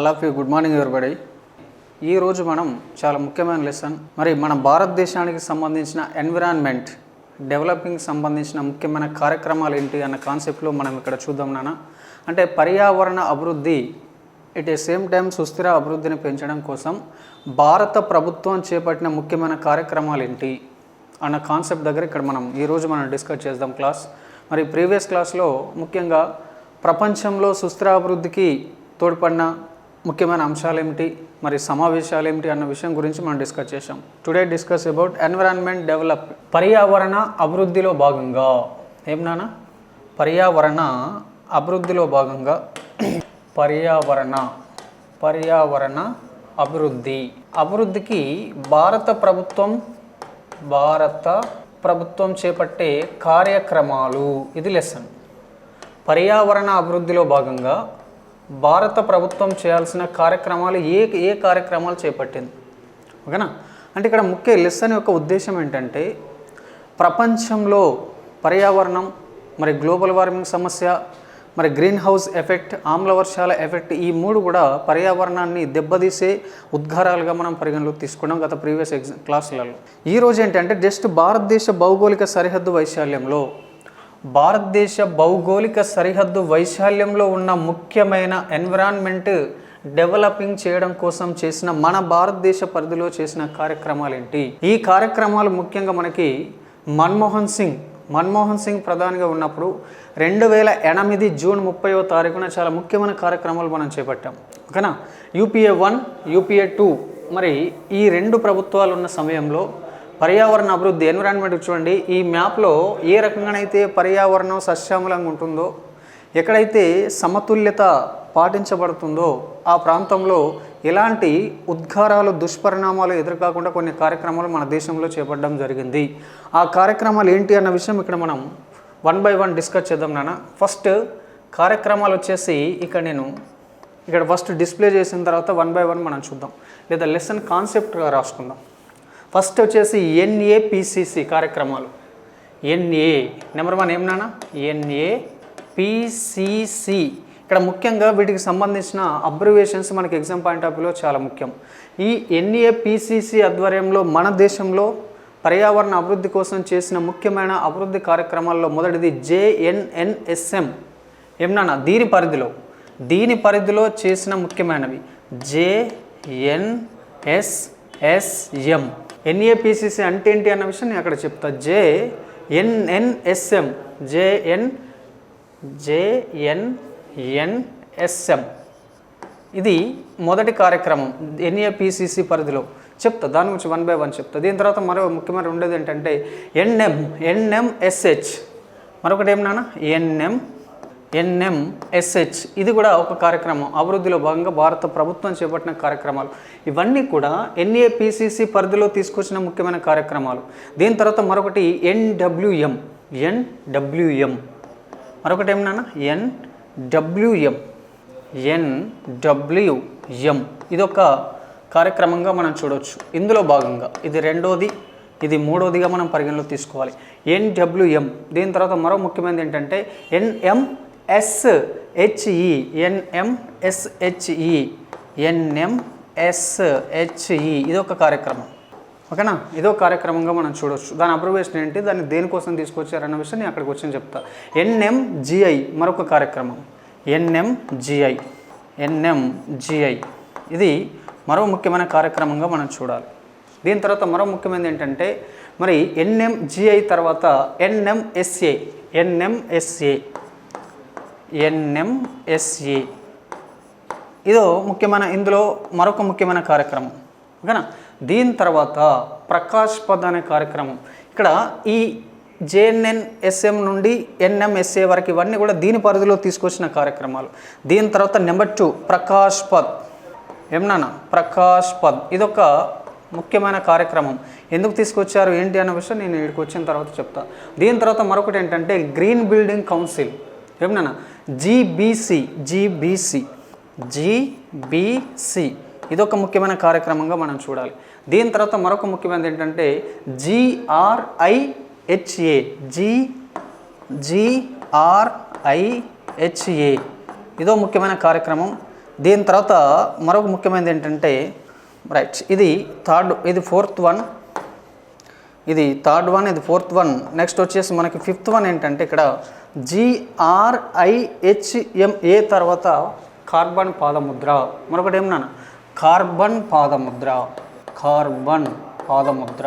All of you good morning everybody. ఈరోజు మనం చాలా ముఖ్యమైన లెసన్, మరి మన భారతదేశానికి సంబంధించిన ఎన్విరాన్మెంట్ డెవలపింగ్ సంబంధించిన ముఖ్యమైన కార్యక్రమాలు ఏంటి అన్న కాన్సెప్ట్లో మనం ఇక్కడ చూద్దాం నాన్న. అంటే పర్యావరణ అభివృద్ధి ఎట్ ఏ సేమ్ టైం సుస్థిర అభివృద్ధిని పెంచడం కోసం భారత ప్రభుత్వం చేపట్టిన ముఖ్యమైన కార్యక్రమాలు ఏంటి అన్న కాన్సెప్ట్ దగ్గర ఇక్కడ ఈరోజు మనం డిస్కస్ చేద్దాం క్లాస్. మరి ప్రీవియస్ క్లాస్లో ముఖ్యంగా ప్రపంచంలో సుస్థిర అభివృద్ధికి తోడ్పడిన ముఖ్యమైన అంశాలు ఏమిటి, మరి సమావేశాలు ఏమిటి అన్న విషయం గురించి మనం డిస్కస్ చేసాం. Today discuss about environment develop. పర్యావరణ అభివృద్ధిలో భాగంగా ఏమన్నా పర్యావరణ అభివృద్ధిలో భాగంగా పర్యావరణ అభివృద్ధికి భారత ప్రభుత్వం చేపట్టే కార్యక్రమాలు, ఇది లెసన్. పర్యావరణ అభివృద్ధిలో భాగంగా భారత ప్రభుత్వం చేయాల్సిన కార్యక్రమాలు ఏ కార్యక్రమాలు చేపట్టింది, ఓకేనా. అంటే ఇక్కడ ముఖ్య లెసన్ యొక్క ఉద్దేశం ఏంటంటే ప్రపంచంలో పర్యావరణం, మరి గ్లోబల్ వార్మింగ్ సమస్య, మరి గ్రీన్ హౌస్ ఎఫెక్ట్, ఆమ్ల వర్షాల ఎఫెక్ట్, ఈ మూడు కూడా పర్యావరణాన్ని దెబ్బతీసే ఉద్గారాలుగా మనం పరిగణలోకి తీసుకున్నాం గత ప్రీవియస్ క్లాసులలో. ఈరోజు ఏంటంటే జస్ట్ భారతదేశ భౌగోళిక సరిహద్దు ఉన్న ముఖ్యమైన ఎన్విరాన్మెంట్ డెవలపింగ్ చేయడం కోసం చేసిన మన భారతదేశ పరిధిలో చేసిన కార్యక్రమాలు ఏంటి. ఈ కార్యక్రమాలు ముఖ్యంగా మనకి మన్మోహన్ సింగ్ ప్రధానిగా ఉన్నప్పుడు 2008 జూన్ 30వ తారీఖున చాలా ముఖ్యమైన కార్యక్రమాలు మనం చేపట్టాం, ఓకేనా. UPA 1, UPA 2, మరి ఈ రెండు ప్రభుత్వాలు ఉన్న సమయంలో పర్యావరణ అభివృద్ధి ఎన్విరాన్మెంట్ చూడండి. ఈ మ్యాప్లో ఏ రకంగానైతే పర్యావరణం సస్యామలంగా ఉంటుందో, ఎక్కడైతే సమతుల్యత పాటించబడుతుందో ఆ ప్రాంతంలో ఎలాంటి ఉద్గారాలు, దుష్పరిణామాలు ఎదురుకాకుండా కొన్ని కార్యక్రమాలు మన దేశంలో చేపట్టడం జరిగింది. ఆ కార్యక్రమాలు ఏంటి అన్న విషయం ఇక్కడ మనం 1 by 1 డిస్కస్ చేద్దాం నాన్న. ఫస్ట్ కార్యక్రమాలు వచ్చేసి ఇక్కడ ఫస్ట్ డిస్ప్లే చేసిన తర్వాత 1 by 1 మనం చూద్దాం, లేదా లెసన్ కాన్సెప్ట్గా రాసుకుందాం. ఫస్ట్ వచ్చేసి NAPCC కార్యక్రమాలు. నెంబర్ 1 ఏం నాన్న, NAPCC. ఇక్కడ ముఖ్యంగా వీటికి సంబంధించిన అబ్రివేషన్స్ మనకి ఎగ్జామ్ పాయింట్ ఆఫ్ వ్యూలో చాలా ముఖ్యం. ఈ NAPCC ఆధ్వర్యంలో మన దేశంలో పర్యావరణ అభివృద్ధి కోసం చేసిన ముఖ్యమైన అభివృద్ధి కార్యక్రమాల్లో మొదటిది JNNSM. ఏమన్నా దీని పరిధిలో చేసిన ముఖ్యమైనవి JNSSM. NAPCC అంటే ఏంటి అన్న విషయం నేను అక్కడ చెప్తా. JNNSM ఇది మొదటి కార్యక్రమం NAPCC పరిధిలో. చెప్తా దాని గురించి 1 by 1 చెప్తా. దీని తర్వాత మరో ముఖ్యమైన ఉండేది ఏంటంటే NMSH. మరొకటి ఏమన్నా NMSH. ఇది కూడా ఒక కార్యక్రమం, అభివృద్ధిలో భాగంగా భారత ప్రభుత్వం చేపట్టిన కార్యక్రమాలు. ఇవన్నీ కూడా NAPCC పరిధిలో తీసుకొచ్చిన ముఖ్యమైన కార్యక్రమాలు. దీని తర్వాత మరొకటి NWM. మరొకటి ఏమన్నా NWM. ఇదొక కార్యక్రమంగా మనం చూడవచ్చు. ఇందులో భాగంగా ఇది రెండోది, ఇది మూడోదిగా మనం పరిగణలో తీసుకోవాలి, NWM. దీని తర్వాత మరో ముఖ్యమైనది ఏంటంటే NMSHE. ఇదొక కార్యక్రమం, ఓకేనా. ఇదో కార్యక్రమంగా మనం చూడవచ్చు. దాని అబ్రివేషన్ ఏంటి, దాన్ని దేనికోసం తీసుకొచ్చారన్న విషయం నేను అక్కడికి వచ్చి చెప్తా. NMGI మరొక కార్యక్రమం, NMGI. ఇది మరో ముఖ్యమైన కార్యక్రమంగా మనం చూడాలి. దీని తర్వాత మరో ముఖ్యమైనది ఏంటంటే మరి NMGI తర్వాత NMSA. ఇదో ముఖ్యమైన, ఇందులో మరొక ముఖ్యమైన కార్యక్రమం, ఓకేనా. దీని తర్వాత ప్రకాష్ పద్ అనే కార్యక్రమం. ఇక్కడ ఈ JNNSM నుండి NMSA వరకు ఇవన్నీ కూడా దీని పరిధిలో తీసుకొచ్చిన కార్యక్రమాలు. దీని తర్వాత నెంబర్ 2 ప్రకాష్ పద్. ప్రకాష్ పద్ ఇదొక ముఖ్యమైన కార్యక్రమం. ఎందుకు తీసుకొచ్చారు ఏంటి అన్న విషయం నేను ఇక్కడికి వచ్చిన తర్వాత చెప్తా. దీని తర్వాత మరొకటి ఏంటంటే గ్రీన్ బిల్డింగ్ కౌన్సిల్. GBC. ఇదొక ముఖ్యమైన కార్యక్రమంగా మనం చూడాలి. దీని తర్వాత మరొక ముఖ్యమైనది ఏంటంటే GRIHA. ఇదో ముఖ్యమైన కార్యక్రమం. దీని తర్వాత మరొక ముఖ్యమైనది ఏంటంటే రైట్, ఇది థర్డ్, ఇది ఫోర్త్ వన్, ఇది థర్డ్ వన్, ఇది ఫోర్త్ వన్. నెక్స్ట్ వచ్చేసి మనకి ఫిఫ్త్ వన్ ఏంటంటే ఇక్కడ GRIHMA తర్వాత కార్బన్ పాదముద్ర. మరొకటి ఏమన్నా కార్బన్ పాదముద్ర, కార్బన్ పాదముద్ర.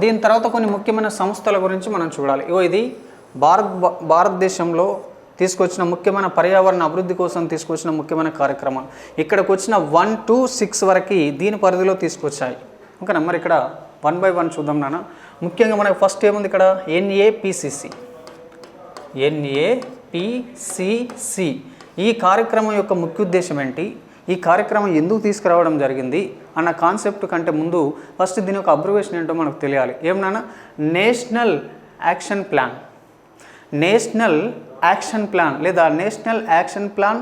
దీని తర్వాత కొన్ని ముఖ్యమైన సంస్థల గురించి మనం చూడాలి. ఇది భారతదేశంలో తీసుకొచ్చిన ముఖ్యమైన పర్యావరణ అభివృద్ధి కోసం తీసుకొచ్చిన ముఖ్యమైన కార్యక్రమాలు. ఇక్కడికి వచ్చిన 1 to 6 వరకు దీని పరిధిలో తీసుకొచ్చాయి. ఓకేనా, మరి ఇక్కడ 1 by 1 చూద్దాం నాన్న. ముఖ్యంగా మనకు ఫస్ట్ ఏముంది ఇక్కడ NAPCC. NAPCC ఈ కార్యక్రమం యొక్క ముఖ్య ఉద్దేశం ఏంటి, ఈ కార్యక్రమం ఎందుకు తీసుకురావడం జరిగింది అన్న కాన్సెప్ట్ కంటే ముందు ఫస్ట్ దీని యొక్క అబ్రివేషన్ ఏంటో మనకు తెలియాలి. ఏమన్నా national action plan, national action plan లేదా national action plan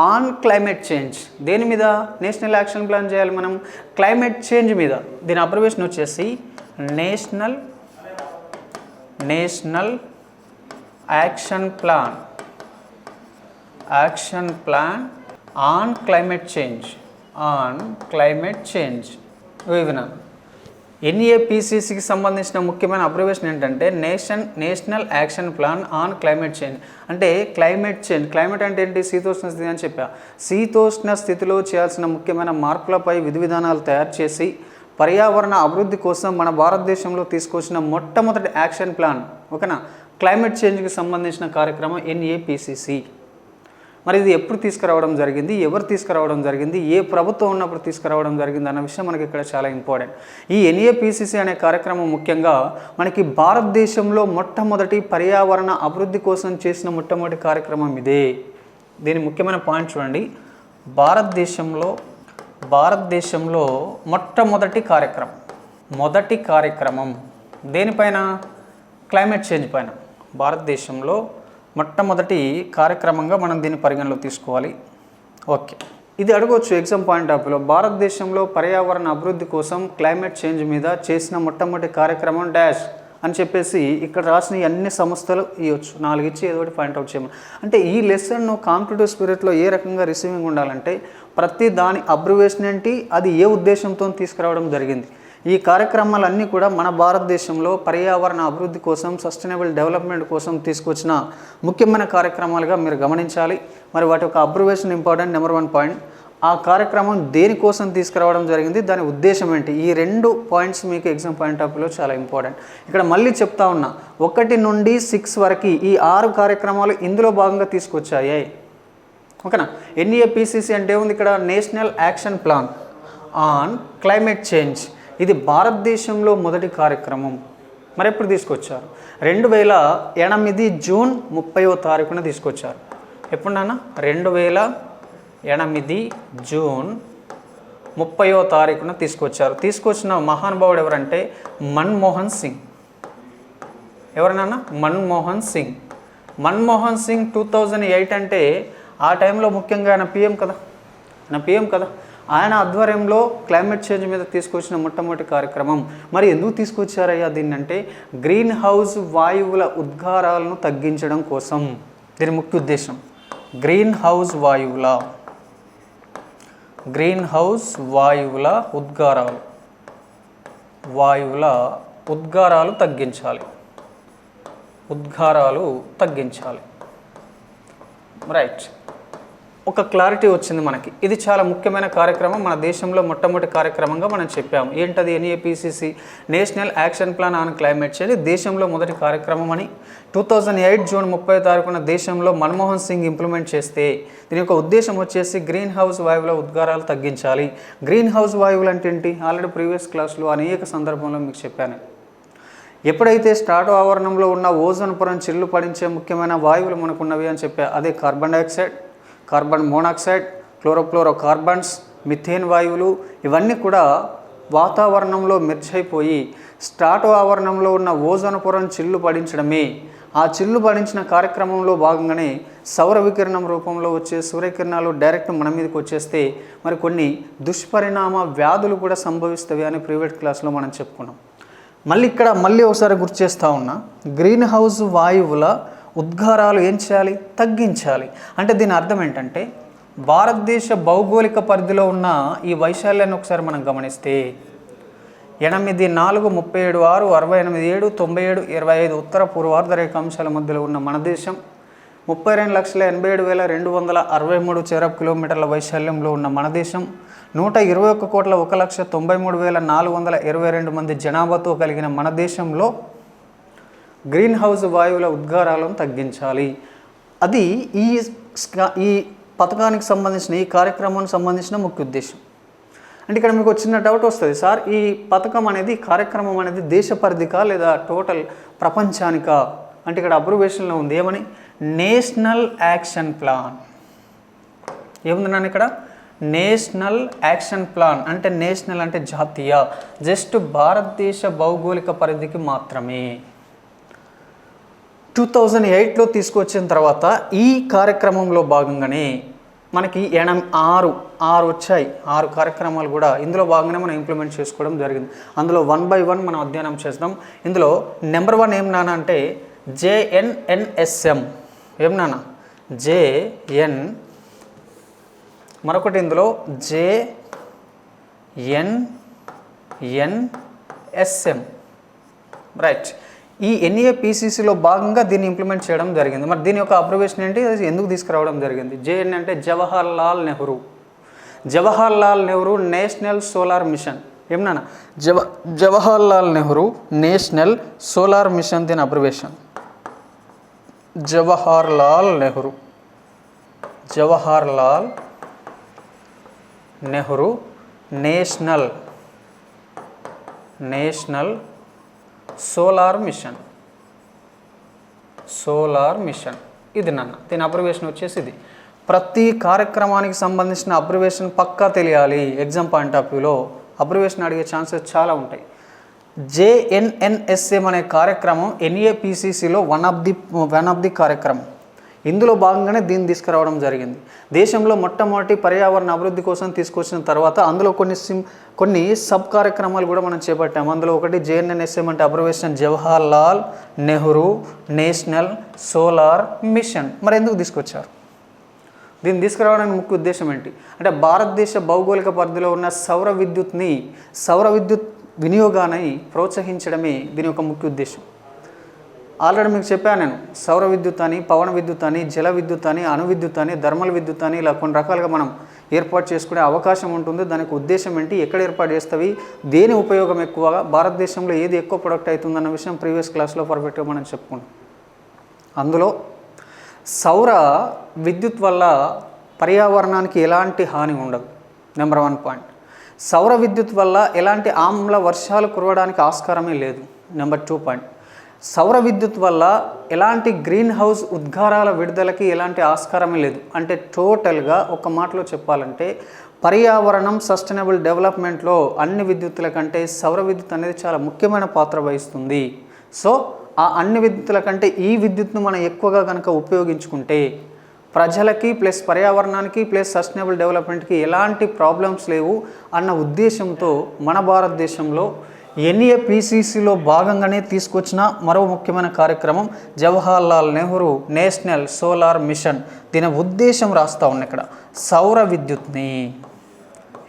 on climate change. దేని మీద నేషనల్ యాక్షన్ ప్లాన్ చేయాలి మనం? క్లైమేట్ చేంజ్ మీద. దీని అబ్రివేషన్ వచ్చేసి national action plan, action plan on climate change, on climate change. వినా NAPCCకి సంబంధించిన ముఖ్యమైన అబ్రివేషన్ ఏంటంటే national action plan on climate change. అంటే క్లైమేట్ చేంజ్, క్లైమేట్ అంటే ఏంటి? శీతోష్ణ స్థితి అని చెప్పా. శీతోష్ణ స్థితిలో చేయాల్సిన ముఖ్యమైన మార్పులపై విధి విధానాలు తయారు చేసి పర్యావరణ అభివృద్ధి కోసం మన భారతదేశంలో తీసుకొచ్చిన మొట్టమొదటి యాక్షన్ ప్లాన్. ఓకేనా, క్లైమేట్ చేంజ్కి సంబంధించిన కార్యక్రమం NAPCC. మరి ఇది ఎప్పుడు తీసుకురావడం జరిగింది, ఎవరు తీసుకురావడం జరిగింది, ఏ ప్రభుత్వం ఉన్నప్పుడు తీసుకురావడం జరిగింది అన్న విషయం మనకి ఇక్కడ చాలా ఇంపార్టెంట్. ఈ NAPCC అనే కార్యక్రమం ముఖ్యంగా మనకి భారతదేశంలో మొట్టమొదటి పర్యావరణ అభివృద్ధి కోసం చేసిన మొట్టమొదటి కార్యక్రమం ఇదే. దీని ముఖ్యమైన పాయింట్ చూడండి. భారతదేశంలో మొదటి కార్యక్రమం దేనిపైన? క్లైమేట్ చేంజ్ పైన. భారతదేశంలో మొట్టమొదటి కార్యక్రమంగా మనం దీన్ని పరిగణలోకి తీసుకోవాలి. ఓకే, ఇది అడగవచ్చు ఎగ్జామ్ పాయింట్ ఆఫ్ వ్యూలో. భారతదేశంలో పర్యావరణ అభివృద్ధి కోసం క్లైమేట్ చేంజ్ మీద చేసిన మొట్టమొదటి కార్యక్రమం డాష్ అని చెప్పేసి ఇక్కడ రాసిన అన్ని సంస్థలు ఇవ్వచ్చు. 4 ఇచ్చి ఏదో ఒకటి పాయింట్ అవుట్ చేయమని. అంటే ఈ లెసన్ను కాంపిటేటివ్ స్పిరిట్లో ఏ రకంగా రిసీవింగ్ ఉండాలంటే ప్రతి దాని అబ్రివేషన్ ఏంటి, అది ఏ ఉద్దేశంతో తీసుకురావడం జరిగింది. ఈ కార్యక్రమాలన్నీ కూడా మన భారతదేశంలో పర్యావరణ అభివృద్ధి కోసం, సస్టైనబుల్ డెవలప్మెంట్ కోసం తీసుకొచ్చిన ముఖ్యమైన కార్యక్రమాలుగా మీరు గమనించాలి. మరి వాటి యొక్క అబ్రివేషన్ ఇంపార్టెంట్. నెంబర్ 1 పాయింట్, ఆ కార్యక్రమం దేనికోసం తీసుకురావడం జరిగింది, దాని ఉద్దేశం ఏంటి. ఈ 2 పాయింట్స్ మీకు ఎగ్జామ్ పాయింట్ ఆఫ్ వ్యూలో చాలా ఇంపార్టెంట్. ఇక్కడ మళ్ళీ చెప్తా ఉన్నా, 1 నుండి 6 వరకు ఈ 6 కార్యక్రమాలు ఇందులో భాగంగా తీసుకొచ్చాయి. ఓకేనా, NAPCC అంటే ఉంది ఇక్కడ national action plan on climate change. ఇది భారతదేశంలో మొదటి కార్యక్రమం. మరి ఎప్పుడు తీసుకొచ్చారు? 2008 జూన్ 30వ తారీఖున తీసుకొచ్చారు. ఎప్పుడు నాన్న? 2008 జూన్ 30వ తారీఖున తీసుకొచ్చారు. తీసుకొచ్చిన మహానుభావుడు ఎవరంటే మన్మోహన్ సింగ్. ఎవరన్నా? మన్మోహన్ సింగ్. మన్మోహన్ సింగ్ 2008 అంటే ఆ టైంలో ముఖ్యంగా ఆయన పిఎం కదా. ఆయన ఆధ్వర్యంలో క్లైమేట్ చేంజ్ మీద తీసుకొచ్చిన మొట్టమొదటి కార్యక్రమం. మరి ఎందుకు తీసుకొచ్చారయ్యా దీన్ని అంటే గ్రీన్ హౌస్ వాయువుల ఉద్గారాలను తగ్గించడం కోసం. దీని ముఖ్య ఉద్దేశం గ్రీన్ హౌస్ వాయువుల ఉద్గారాలు తగ్గించాలి. రైట్, ఒక క్లారిటీ వచ్చింది మనకి. ఇది చాలా ముఖ్యమైన కార్యక్రమం, మన దేశంలో మొట్టమొదటి కార్యక్రమంగా మనం చెప్పాము. ఏంటది? NAPCC national action plan on climate change దేశంలో మొదటి కార్యక్రమం అని 2008 జూన్ 30వ తారీఖున దేశంలో మన్మోహన్ సింగ్ ఇంప్లిమెంట్ చేస్తే దీని యొక్క ఉద్దేశం వచ్చేసి గ్రీన్ హౌస్ వాయువుల ఉద్గారాలు తగ్గించాలి. గ్రీన్ హౌస్ వాయువులు అంటే ఏంటి? ఆల్రెడీ ప్రీవియస్ క్లాస్లో అనేక సందర్భంలో మీకు చెప్పాను. ఎప్పుడైతే స్ట్రాటో ఆవరణంలో ఉన్న ఓజోన్ పొరను చిల్లు పడించే ముఖ్యమైన వాయువులు మనకున్నవి అని చెప్పా. అదే carbon dioxide, carbon monoxide, chlorofluorocarbons, methane వాయువులు. ఇవన్నీ కూడా వాతావరణంలో మెర్జ్ అయిపోయి స్ట్రాటో ఆవరణంలో ఉన్న ఓజోన్ పొరను చిల్లు పడించడమే. ఆ చిల్లు పడించిన కార్యక్రమంలో భాగంగానే సౌర వికిరణం రూపంలో వచ్చే సూర్యకిరణాలు డైరెక్ట్ మన మీదకి వచ్చేస్తే మరి కొన్ని దుష్పరిణామ వ్యాధులు కూడా సంభవిస్తవి అని ప్రైవేట్ క్లాస్లో మనం చెప్పుకున్నాం. మళ్ళీ ఒకసారి గుర్తు చేస్తూ ఉన్నా, గ్రీన్ హౌస్ వాయువుల ఉద్గారాలు ఏం చేయాలి? తగ్గించాలి. అంటే దీని అర్థం ఏంటంటే భారతదేశ భౌగోళిక పరిధిలో ఉన్న ఈ వైశాల్యాన్ని ఒకసారి మనం గమనిస్తే 8, 4, 37, 6, 68, 7, 97, 25 ఉత్తర పూర్వార్ధ రేఖాంశాల మధ్యలో ఉన్న మన దేశం 32,87,263 చదరపు కిలోమీటర్ల వైశాల్యంలో ఉన్న మన దేశం 121,1,93,422 మంది జనాభాతో కలిగిన మన దేశంలో గ్రీన్ హౌస్ వాయువుల ఉద్గారాలను తగ్గించాలి. అది ఈ పథకానికి సంబంధించిన ఈ కార్యక్రమానికి సంబంధించిన ముఖ్య ఉద్దేశం. అంటే ఇక్కడ మీకు చిన్న డౌట్ వస్తుంది, సార్ ఈ పథకం అనేది కార్యక్రమం అనేది దేశ పరిధికా లేదా టోటల్ ప్రపంచానికా అంటే ఇక్కడ అబ్రివేషన్లో ఉంది ఏమని, నేషనల్ యాక్షన్ ప్లాన్. ఏముంది నాన్న ఇక్కడ, నేషనల్ యాక్షన్ ప్లాన్ అంటే నేషనల్ అంటే జాతీయ, జస్ట్ భారతదేశ భౌగోళిక పరిధికి మాత్రమే. 2008లో తీసుకొచ్చిన తర్వాత ఈ కార్యక్రమంలో భాగంగానే మనకి 6 వచ్చాయి. 6 కార్యక్రమాలు కూడా ఇందులో భాగంగానే మనం ఇంప్లిమెంట్ చేసుకోవడం జరిగింది. అందులో 1 by 1 మనం అధ్యయనం చేస్తాం. ఇందులో నెంబర్ 1 ఏం నాన్న అంటే JNNSM. ఏం నాన్న, JN, మరొకటి ఇందులో JNNSM, రైట్. ఈ NAPCCలో భాగంగా దీన్ని ఇంప్లిమెంట్ చేయడం జరిగింది. మరి దీని యొక్క అబ్రివేషన్ ఏంటి, అది ఎందుకు తీసుకురావడం జరిగింది? JN అంటే Jawaharlal Nehru national solar mission. ఏమన్నా Jawaharlal Nehru national solar mission, దీని abbreviation Jawaharlal Nehru national solar mission. ఇది నాన్న, దీని అబ్రివేషన్ వచ్చేసి ఇది. ప్రతి కార్యక్రమానికి సంబంధించిన అబ్రివేషన్ పక్కా తెలియాలి. ఎగ్జామ్ పాయింట్ ఆఫ్ వ్యూలో అబ్రివేషన్ అడిగే ఛాన్సెస్ చాలా ఉంటాయి. JNNSM అనే కార్యక్రమం NAPCCలో వన్ ఆఫ్ ది కార్యక్రమం. ఇందులో భాగంగానే దీన్ని తీసుకురావడం జరిగింది. దేశంలో మొట్టమొదటి పర్యావరణ అభివృద్ధి కోసం తీసుకొచ్చిన తర్వాత అందులో కొన్ని సబ్ కార్యక్రమాలు కూడా మనం చేపట్టాము. అందులో ఒకటి JNNSM అంటే abbreviation Jawaharlal Nehru national solar machine. మరి ఎందుకు తీసుకొచ్చారు? దీన్ని తీసుకురావడానికి ముఖ్య ఉద్దేశం ఏంటి అంటే భారతదేశ భౌగోళిక పరిధిలో ఉన్న సౌర విద్యుత్ వినియోగాన్ని ప్రోత్సహించడమే దీని యొక్క ముఖ్య ఉద్దేశం. ఆల్రెడీ మీకు చెప్పాను నేను, సౌర విద్యుత్ అని, పవన విద్యుత్ అని, జల విద్యుత్ అని, అణు విద్యుత్ అని, థర్మల్ విద్యుత్ అని, ఇలా కొన్ని రకాలుగా మనం ఏర్పాటు చేసుకునే అవకాశం ఉంటుంది. దానికి ఉద్దేశం ఏంటి, ఎక్కడ ఏర్పాటు చేస్తావి, దేని ఉపయోగం ఎక్కువగా, భారతదేశంలో ఏది ఎక్కువ ప్రొడక్ట్ అవుతుందన్న విషయం ప్రీవియస్ క్లాస్లో పర్ఫెక్ట్గా మనం చెప్పుకున్నాం. అందులో సౌర విద్యుత్ వల్ల పర్యావరణానికి ఎలాంటి హాని ఉండదు, నెంబర్ 1 పాయింట్. సౌర విద్యుత్ వల్ల ఎలాంటి ఆమ్ల వర్షాలు కురవడానికి ఆస్కారమే లేదు, నెంబర్ 2 పాయింట్. సౌర విద్యుత్ వల్ల ఎలాంటి గ్రీన్ హౌస్ ఉద్గారాల విడుదలకి ఎలాంటి ఆస్కారమే లేదు. అంటే టోటల్గా ఒక మాటలో చెప్పాలంటే పర్యావరణం సస్టైనబుల్ డెవలప్మెంట్లో అన్ని విద్యుత్తుల కంటే సౌర విద్యుత్ అనేది చాలా ముఖ్యమైన పాత్ర వహిస్తుంది. సో ఆ అన్ని విద్యుత్తుల కంటే ఈ విద్యుత్ను మనం ఎక్కువగా కనుక ఉపయోగించుకుంటే ప్రజలకి ప్లస్ పర్యావరణానికి ప్లస్ సస్టైనబుల్ డెవలప్మెంట్కి ఎలాంటి ప్రాబ్లమ్స్ లేవు అన్న ఉద్దేశంతో మన భారతదేశంలో NAPCCలో భాగంగానే తీసుకొచ్చిన మరో ముఖ్యమైన కార్యక్రమం Jawaharlal Nehru national solar mission. దీని ఉద్దేశం రాస్తా ఉన్నా ఇక్కడ, సౌర విద్యుత్ని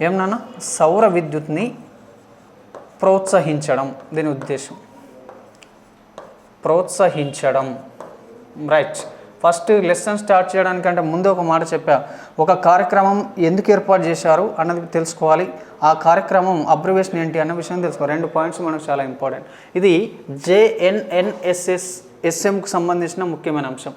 ఏమన్నా సౌర విద్యుత్ని ప్రోత్సహించడం, దీని ఉద్దేశం ప్రోత్సహించడం, రైట్. ఫస్ట్ లెసన్ స్టార్ట్ చేయడానికంటే ముందు ఒక మాట చెప్పా, ఒక కార్యక్రమం ఎందుకు ఏర్పాటు చేశారు అన్నది తెలుసుకోవాలి, ఆ కార్యక్రమం అబ్రివేషన్ ఏంటి అన్న విషయం తెలుసుకోవాలి. 2 పాయింట్స్ మనకు చాలా ఇంపార్టెంట్. ఇది JNNSSMకు సంబంధించిన ముఖ్యమైన అంశం.